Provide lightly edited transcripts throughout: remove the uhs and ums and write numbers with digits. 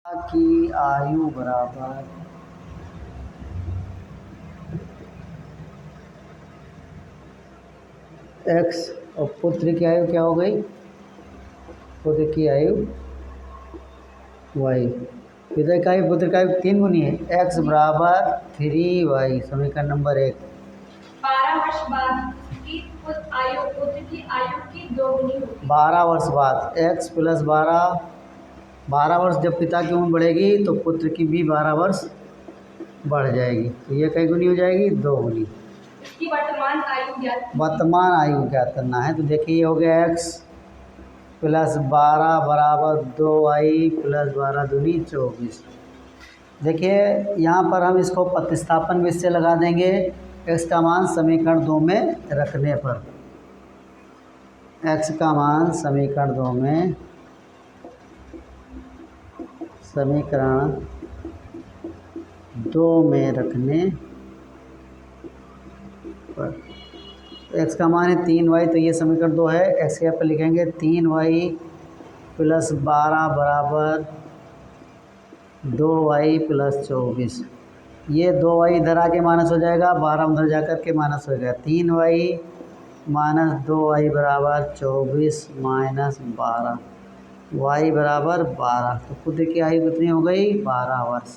की आयु बराबर x और पुत्र की आयु क्या हो गई? पुत्र की आयु y। पिता की आयु पुत्र की आयु 3 गुनी है। x बराबर 3y। समीकरण नंबर 1। 12 वर्ष बाद की आयु पुत्र की आयु की 2 गुनी होगी। 12 वर्ष बाद x प्लस 12 वर्ष जब पिता की उम्र बढ़ेगी तो पुत्र की भी 12 वर्ष बढ़ जाएगी। तो ये कई गुनी हो जाएगी? 2 गुनी। इसकी वर्तमान आयु ज्ञात करना है। तो देखिए ये हो गया x प्लस 12 बराबर 2y प्लस 12 दूनी 24। देखिए यहाँ पर हम इसको प्रतिस्थापन विधि से लगा देंगे। x का मान समीकरण 2 में रखने पर, x का मान समीकरण 2 में रखने पर x का मान है 3y, तो ये समीकरण 2 है। x के यहाँ पर लिखेंगे 3y प्लस 12 बराबर 2y प्लस 24। ये 2y इधर आके माइनस हो जाएगा, 12 उधर जा कर के माइनस हो जाएगा। 3y माइनस 2y बराबर 24 माइनस 12, y बराबर 12। तो पुत्र की आयु कितनी हो गई? 12 वर्ष।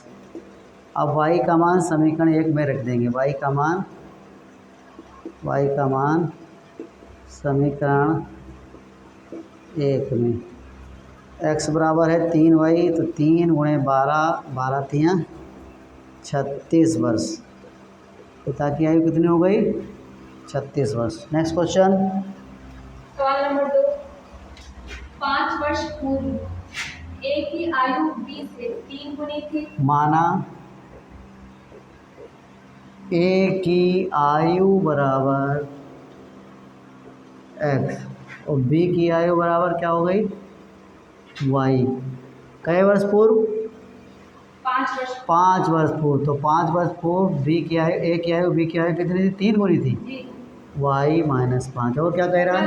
अब y का मान समीकरण 1 में रख देंगे। y का मान समीकरण 1 में x बराबर है 3y, तो 3 गुणे 12, 12 तियाँ 36 वर्ष। पिता की आयु कितनी हो गई? 36 वर्ष। Next question. सवाल नंबर 2। 5 वर्ष पूर्व a की आयु b से 3 गुनी थी। माना a की आयु बराबर x और b की आयु बराबर क्या हो गई? y। कई वर्ष पूर्व? 5 वर्ष पूर्व। तो 5 वर्ष पूर्व b की आयु, a की आयु b की आयु कितनी थी? 3 गुनी थी। y minus 5। और क्या कह रहा है?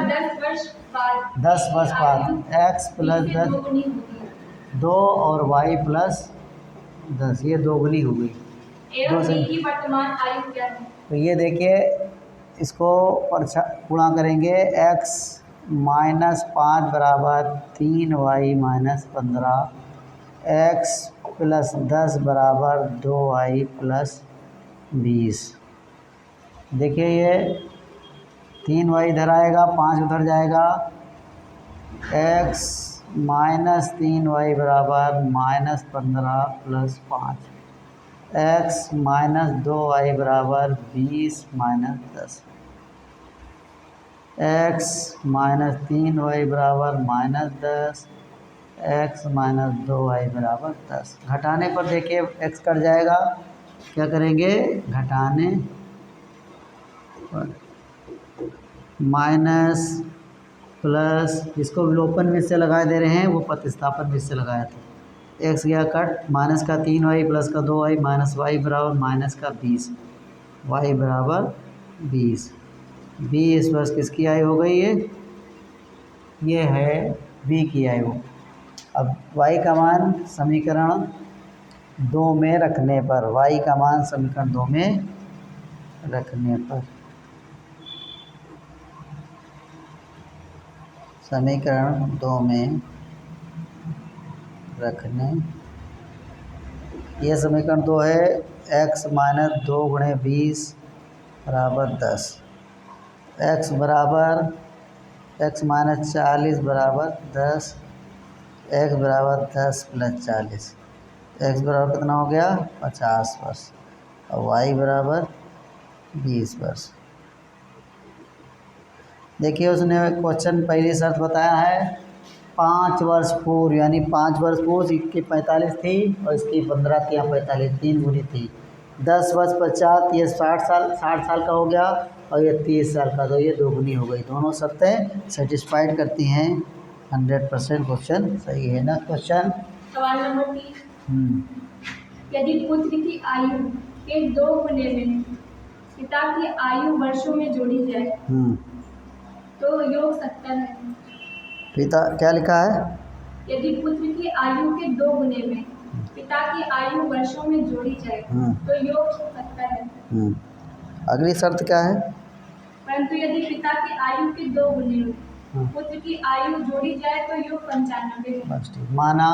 10 वर्ष बाद x प्लस 10 2 और y प्लस 10, ये 2 गुनी हो गई। की वर्तमान आयु क्या है? तो ये देखिए इसको गुणा करेंगे। x माइनस 5 बराबर 3y माइनस 15, x प्लस 10 बराबर 2y प्लस 20। देखिए ये 3y इधर आएगा, 5 उधर जाएगा। x माइनस 3y बराबर minus 15 plus 5, x minus 2y बराबर 20 माइनस 10, x माइनस 3y बराबर माइनस 10, x माइनस 2y बराबर 10। घटाने पर देखिए x कट जाएगा। क्या करेंगे? घटाने पर माइनस प्लस, इसको विलोपन विधि से लगा दे रहे हैं, वो प्रतिस्थापन विधि से लगाया था। x गया कट, माइनस का 3y प्लस का 2y माइनस y बराबर माइनस का 20, y बराबर 20। 20 वर्ष किसकी आयु हो गई? ये है b की आयु। अब y का मान समीकरण 2 में रखने पर, y का मान समीकरण 2 में रखने पर, समीकरण 2 में रखने, ये समीकरण 2 है। x माइनस 2 गुणे 20 बराबर 10, x बराबर x माइनस 40 बराबर 10, x बराबर 10 प्लस 40, x बराबर कितना हो गया? 50 वर्ष। और y बराबर 20 वर्ष। देखिए उसने क्वेश्चन पहली शर्त बताया है 5 वर्ष पूर्व, यानी 5 वर्ष पूर्व इसकी 45 थी और इसकी 15 थी, 45 3 गुनी थी। 10 वर्ष पश्चात ये 60 साल का हो गया और ये 30 साल का, तो ये 2 गुनी हो गई। दोनों शर्तें सेटिस्फाइड करती हैं। 100% क्वेश्चन सही है ना। क्वेश्चन सवाल नंबर 3। यदि पुत्र की आयु के 2 गुने में पिता की आयु वर्षों में जोड़ी जाए तो योग 70 है। पिता क्या लिखा है? यदि पुत्र की आयु के 2 गुने में पिता की आयु वर्षों में जोड़ी जाए तो योग 70 है। अगली शर्त क्या है? परंतु यदि पिता की आयु के 2 गुने हो, पुत्र की आयु जोड़ी जाए तो योग 95 है। बस ठीक। माना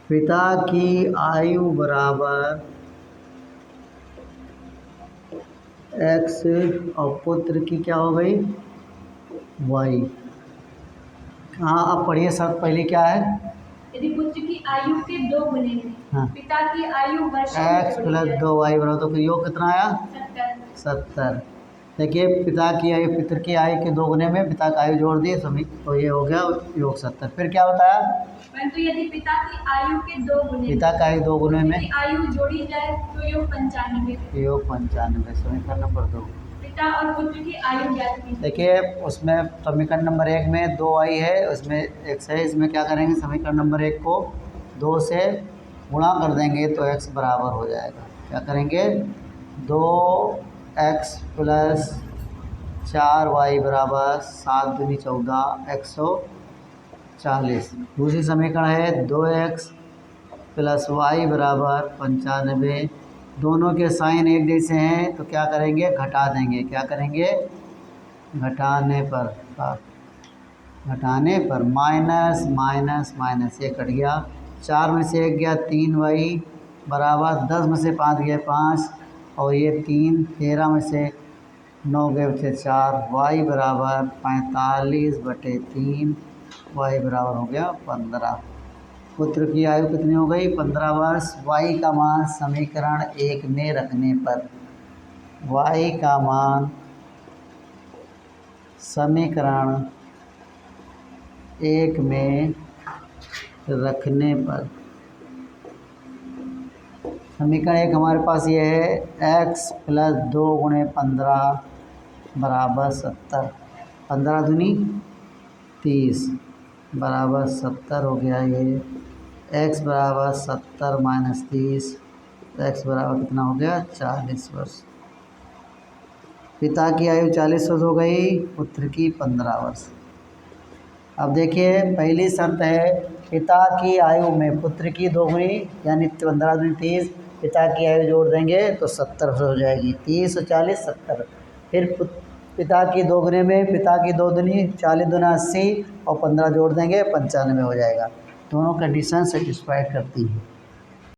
पिता की आयु बराबर x और पुत्र की क्या हो गई y। हाँ, अब पढ़िए शर्त पहले क्या है? यदि पुत्र की आयु के 2 गुने हाँ। में पिता की आयु वर्षों में x जोड़ी प्लस जाए 2y बराबर, तो फिर योग कितना आया? 70। 70। देखिए, पिता की आयु पितर की आयु के 2 गुने में पिता का आयु जोड़ दिए सभी, तो ये हो गया योग 70। फिर क्या बताया? परंतु यदि पिता की आयु के 2 गुने पिता का आयु 2 गुने में आयु जोड़ी जाए तो योग 95। योग 95। समीकरण नंबर 2। पिता और पुत्र की आयु ज्ञात कीजिए। देखिए, उसमें समीकरण नंबर 1 में 2y है, उसमें x है। इसमें क्या करेंगे? समीकरण नंबर 1 को 2 से गुणा कर देंगे तो x बराबर हो जाएगा। क्या करेंगे? 2x प्लस 4y बराबर 7 दूनी 14 140। दूसरी समीकरण है 2x प्लस y बराबर 95। दोनों के साइन एक जैसे हैं तो क्या करेंगे? घटा देंगे। क्या करेंगे? घटाने पर माइनस माइनस माइनस, ये कट गया। 4 में से 1 गया 3y बराबर 10 में से 5 गया 5 और ये 3, 13 में से 9 गए बचे 4, y बराबर 45/3, y बराबर हो गया 15। पुत्र की आयु कितनी हो गई? 15 वर्ष। y का मान समीकरण 1 में रखने पर, y का मान समीकरण 1 में रखने पर, समीकरण 1 हमारे पास ये है x प्लस 2 गुणे 15 बराबर 70। 15 दूनी 30 बराबर 70 हो गया। ये x बराबर 70 माइनस 30, तो x बराबर कितना हो गया? 40 वर्ष। पिता की आयु 40 वर्ष हो गई, पुत्र की 15 वर्ष। अब देखिए, पहली शर्त है पिता की आयु में पुत्र की 2 गुनी यानी 15 दूनी 30, पिता की आयु जोड़ देंगे तो 70 हो जाएगी। 30 और 40 70। फिर पिता की 2 गुने में पिता की 2 दूनी 40 दूना 80 और 15 जोड़ देंगे 95 हो जाएगा। दोनों कंडीशन सेटिस्फाइड करती हैं।